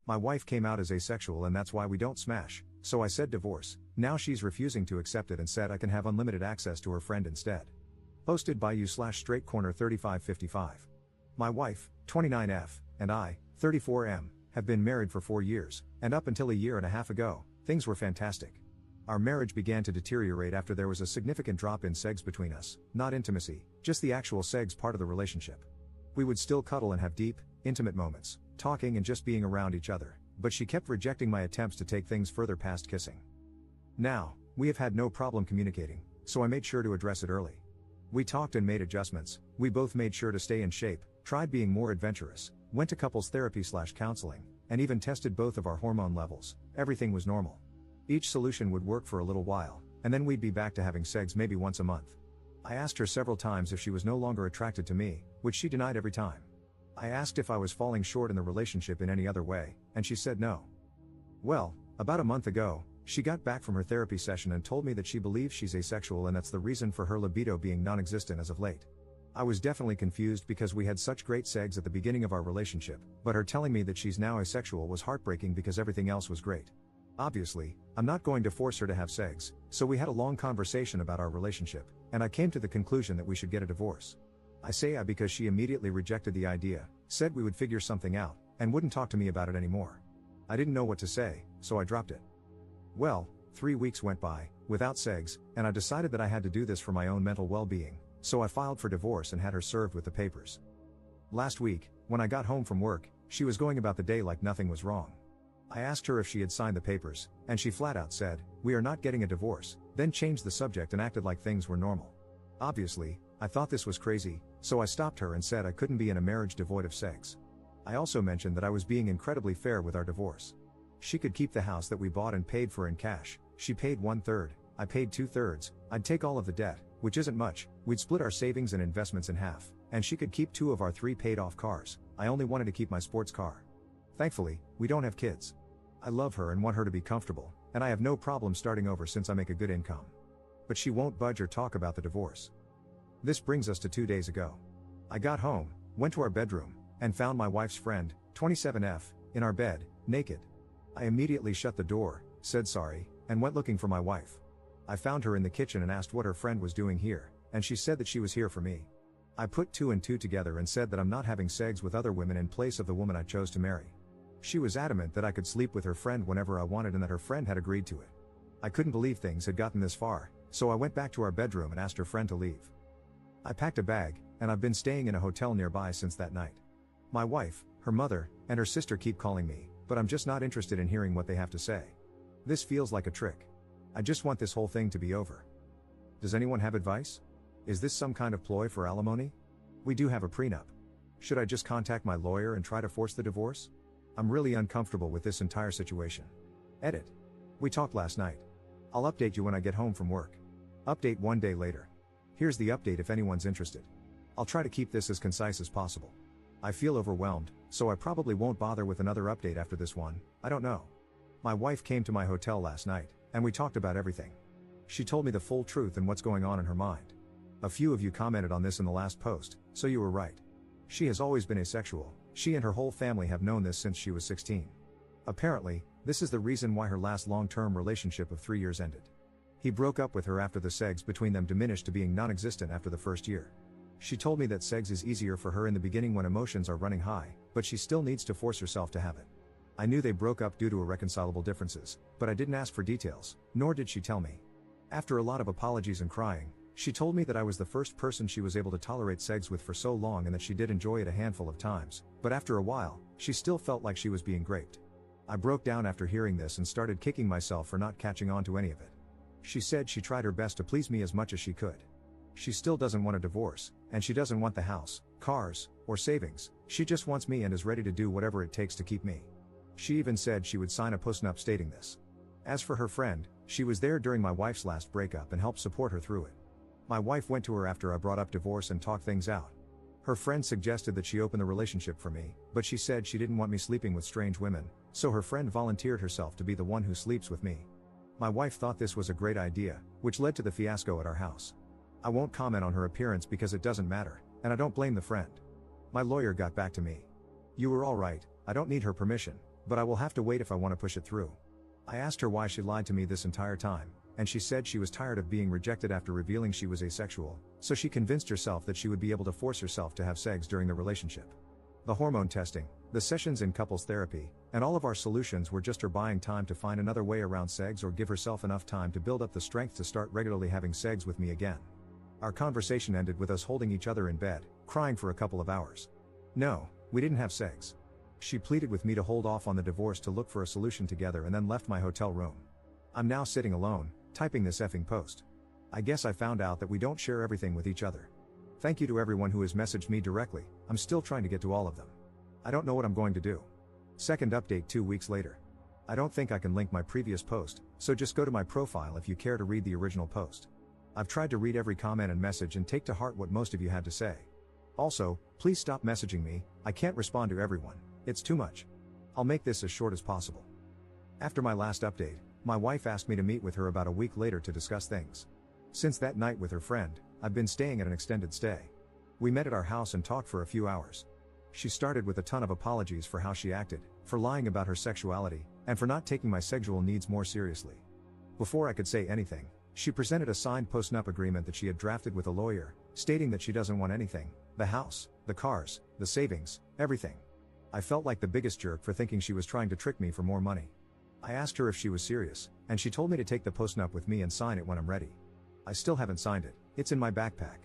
My wife came out as asexual and that's why we don't smash, so I said divorce. Now she's refusing to accept it and said I can have unlimited access to her friend instead. Posted by you/straightcorner3555. My wife, 29F, and I, 34M, have been married for 4 years, and up until a year and a half ago, things were fantastic. Our marriage began to deteriorate after there was a significant drop in sex between us, not intimacy, just the actual sex part of the relationship. We would still cuddle and have deep, intimate moments, talking and just being around each other, but she kept rejecting my attempts to take things further past kissing. Now, we have had no problem communicating, so I made sure to address it early. We talked and made adjustments, we both made sure to stay in shape, tried being more adventurous, went to couples therapy/counseling, and even tested both of our hormone levels. Everything was normal. Each solution would work for a little while, and then we'd be back to having sex maybe once a month. I asked her several times if she was no longer attracted to me, which she denied every time. I asked if I was falling short in the relationship in any other way, and she said no. Well, about a month ago, she got back from her therapy session and told me that she believes she's asexual and that's the reason for her libido being non-existent as of late. I was definitely confused because we had such great sex at the beginning of our relationship, but her telling me that she's now asexual was heartbreaking because everything else was great. Obviously, I'm not going to force her to have sex, so we had a long conversation about our relationship, and I came to the conclusion that we should get a divorce. I say because she immediately rejected the idea, said we would figure something out, and wouldn't talk to me about it anymore. I didn't know what to say, so I dropped it. Well, 3 weeks went by, without sex, and I decided that I had to do this for my own mental well-being, so I filed for divorce and had her served with the papers. Last week, when I got home from work, she was going about the day like nothing was wrong. I asked her if she had signed the papers, and she flat out said, "We are not getting a divorce," then changed the subject and acted like things were normal. Obviously, I thought this was crazy, so I stopped her and said I couldn't be in a marriage devoid of sex. I also mentioned that I was being incredibly fair with our divorce. She could keep the house that we bought and paid for in cash, she paid 1/3, I paid 2/3, I'd take all of the debt, which isn't much, we'd split our savings and investments in half, and she could keep 2 of our 3 paid off cars. I only wanted to keep my sports car. Thankfully, we don't have kids. I love her and want her to be comfortable, and I have no problem starting over since I make a good income. But she won't budge or talk about the divorce. This brings us to 2 days ago. I got home, went to our bedroom, and found my wife's friend, 27F, in our bed, naked. I immediately shut the door, said sorry, and went looking for my wife. I found her in the kitchen and asked what her friend was doing here, and she said that she was here for me. I put 2 and 2 together and said that I'm not having sex with other women in place of the woman I chose to marry. She was adamant that I could sleep with her friend whenever I wanted and that her friend had agreed to it. I couldn't believe things had gotten this far, so I went back to our bedroom and asked her friend to leave. I packed a bag, and I've been staying in a hotel nearby since that night. My wife, her mother, and her sister keep calling me, but I'm just not interested in hearing what they have to say. This feels like a trick. I just want this whole thing to be over. Does anyone have advice? Is this some kind of ploy for alimony? We do have a prenup. Should I just contact my lawyer and try to force the divorce? I'm really uncomfortable with this entire situation. Edit. We talked last night. I'll update you when I get home from work. Update 1 day later. Here's the update if anyone's interested. I'll try to keep this as concise as possible. I feel overwhelmed, so I probably won't bother with another update after this one, I don't know. My wife came to my hotel last night, and we talked about everything. She told me the full truth and what's going on in her mind. A few of you commented on this in the last post, so you were right. She has always been asexual, she and her whole family have known this since she was 16. Apparently, this is the reason why her last long-term relationship of 3 years ended. He broke up with her after the sex between them diminished to being non-existent after the first year. She told me that sex is easier for her in the beginning when emotions are running high, but she still needs to force herself to have it. I knew they broke up due to irreconcilable differences, but I didn't ask for details, nor did she tell me. After a lot of apologies and crying, she told me that I was the first person she was able to tolerate sex with for so long and that she did enjoy it a handful of times, but after a while, she still felt like she was being raped. I broke down after hearing this and started kicking myself for not catching on to any of it. She said she tried her best to please me as much as she could. She still doesn't want a divorce, and she doesn't want the house, cars, or savings, she just wants me and is ready to do whatever it takes to keep me. She even said she would sign a postnup stating this. As for her friend, she was there during my wife's last breakup and helped support her through it. My wife went to her after I brought up divorce and talked things out. Her friend suggested that she open the relationship for me, but she said she didn't want me sleeping with strange women, so her friend volunteered herself to be the one who sleeps with me. My wife thought this was a great idea, which led to the fiasco at our house. I won't comment on her appearance because it doesn't matter, and I don't blame the friend. My lawyer got back to me. You were all right, I don't need her permission, but I will have to wait if I want to push it through. I asked her why she lied to me this entire time, and she said she was tired of being rejected after revealing she was asexual, so she convinced herself that she would be able to force herself to have sex during the relationship. The hormone testing, the sessions in couples therapy, and all of our solutions were just her buying time to find another way around sex or give herself enough time to build up the strength to start regularly having sex with me again. Our conversation ended with us holding each other in bed, crying for a couple of hours. No, we didn't have sex. She pleaded with me to hold off on the divorce to look for a solution together and then left my hotel room. I'm now sitting alone, typing this effing post. I guess I found out that we don't share everything with each other. Thank you to everyone who has messaged me directly. I'm still trying to get to all of them. I don't know what I'm going to do. Second update 2 weeks later. I don't think I can link my previous post, so just go to my profile if you care to read the original post. I've tried to read every comment and message and take to heart what most of you had to say. Also, please stop messaging me. I can't respond to everyone. It's too much. I'll make this as short as possible. After my last update, my wife asked me to meet with her about a week later to discuss things. Since that night with her friend, I've been staying at an extended stay. We met at our house and talked for a few hours. She started with a ton of apologies for how she acted, for lying about her sexuality, and for not taking my sexual needs more seriously. Before I could say anything, she presented a signed post-nup agreement that she had drafted with a lawyer, stating that she doesn't want anything, the house, the cars, the savings, everything. I felt like the biggest jerk for thinking she was trying to trick me for more money. I asked her if she was serious, and she told me to take the post-nup with me and sign it when I'm ready. I still haven't signed it, it's in my backpack.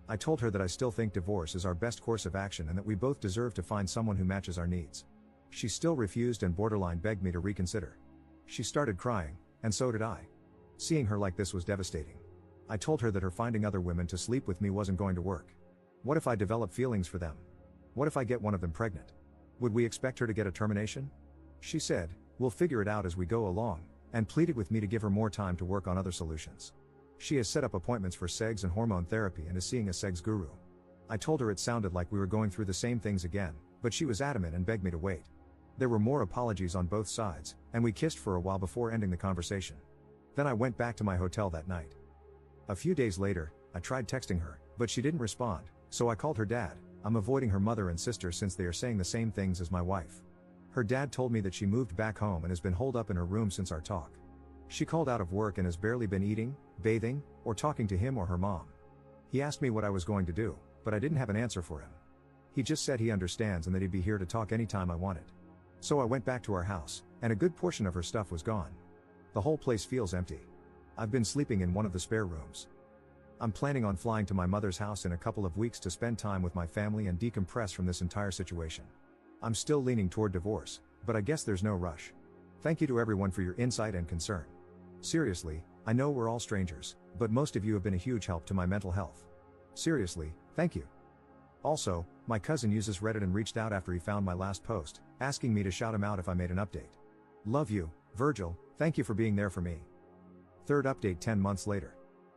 I told her that I still think divorce is our best course of action and that we both deserve to find someone who matches our needs. She still refused and borderline begged me to reconsider. She started crying, and so did I. Seeing her like this was devastating. I told her that her finding other women to sleep with me wasn't going to work. What if I develop feelings for them? What if I get one of them pregnant? Would we expect her to get a termination? She said, "We'll figure it out as we go along," and pleaded with me to give her more time to work on other solutions. She has set up appointments for sex and hormone therapy and is seeing a sex guru. I told her it sounded like we were going through the same things again, but she was adamant and begged me to wait. There were more apologies on both sides, and we kissed for a while before ending the conversation. Then I went back to my hotel that night. A few days later, I tried texting her, but she didn't respond, so I called her dad. I'm avoiding her mother and sister since they are saying the same things as my wife. Her dad told me that she moved back home and has been holed up in her room since our talk. She called out of work and has barely been eating, bathing, or talking to him or her mom. He asked me what I was going to do, but I didn't have an answer for him. He just said he understands and that he'd be here to talk anytime I wanted. So I went back to our house, and a good portion of her stuff was gone. The whole place feels empty. I've been sleeping in one of the spare rooms. I'm planning on flying to my mother's house in a couple of weeks to spend time with my family and decompress from this entire situation. I'm still leaning toward divorce, but I guess there's no rush. Thank you to everyone for your insight and concern. Seriously, I know we're all strangers, but most of you have been a huge help to my mental health. Seriously, thank you. Also, my cousin uses Reddit and reached out after he found my last post, asking me to shout him out if I made an update. Love you, Virgil, thank you for being there for me. Third update 10 months later.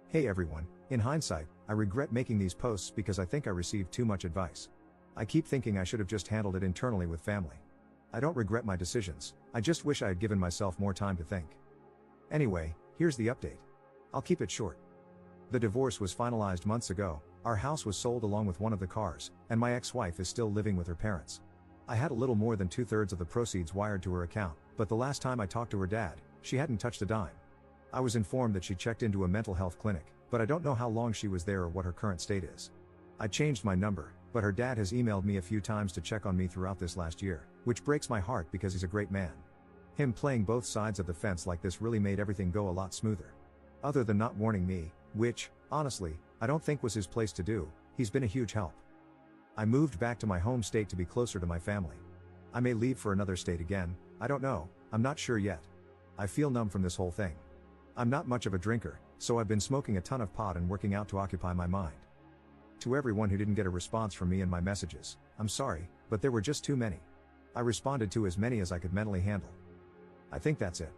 Hey everyone, in hindsight, I regret making these posts because I think I received too much advice. I keep thinking I should have just handled it internally with family. I don't regret my decisions, I just wish I had given myself more time to think. Anyway, here's the update. I'll keep it short. The divorce was finalized months ago, our house was sold along with one of the cars, and my ex-wife is still living with her parents. I had a little more than 2/3 of the proceeds wired to her account, but the last time I talked to her dad, she hadn't touched a dime. I was informed that she checked into a mental health clinic, but I don't know how long she was there or what her current state is. I changed my number, but her dad has emailed me a few times to check on me throughout this last year, which breaks my heart because he's a great man. Him playing both sides of the fence like this really made everything go a lot smoother. Other than not warning me, which, honestly, I don't think was his place to do, he's been a huge help. I moved back to my home state to be closer to my family. I may leave for another state again, I don't know, I'm not sure yet. I feel numb from this whole thing. I'm not much of a drinker, so I've been smoking a ton of pot and working out to occupy my mind. To everyone who didn't get a response from me in my messages, I'm sorry, but there were just too many. I responded to as many as I could mentally handle. I think that's it.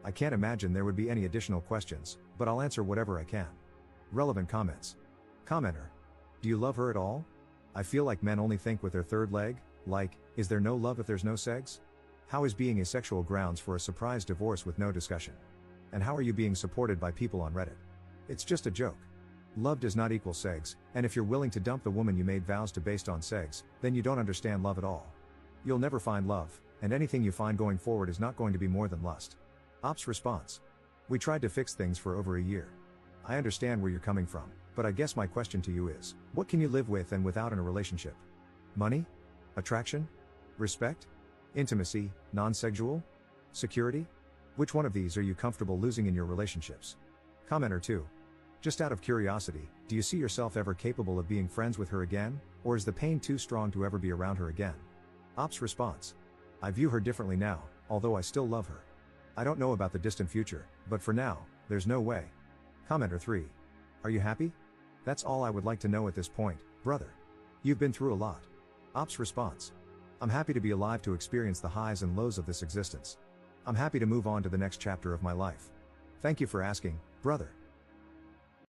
I can't imagine there would be any additional questions, but I'll answer whatever I can. Relevant comments. Commenter. Do you love her at all? I feel like men only think with their third leg, like, is there no love if there's no sex? How is being asexual grounds for a surprise divorce with no discussion? And how are you being supported by people on Reddit? It's just a joke. Love does not equal sex, and if you're willing to dump the woman you made vows to based on sex, then you don't understand love at all. You'll never find love, and anything you find going forward is not going to be more than lust. Ops response. We tried to fix things for over a year. I understand where you're coming from, but I guess my question to you is, what can you live with and without in a relationship? Money? Attraction? Respect? Intimacy, non-sexual? Security? Which one of these are you comfortable losing in your relationships? Commenter 2. Just out of curiosity, do you see yourself ever capable of being friends with her again, or is the pain too strong to ever be around her again? Ops response. I view her differently now, although I still love her. I don't know about the distant future, but for now, there's no way. Commenter 3. Are you happy? That's all I would like to know at this point, brother. You've been through a lot. Ops response. I'm happy to be alive to experience the highs and lows of this existence. I'm happy to move on to the next chapter of my life. Thank you for asking, brother.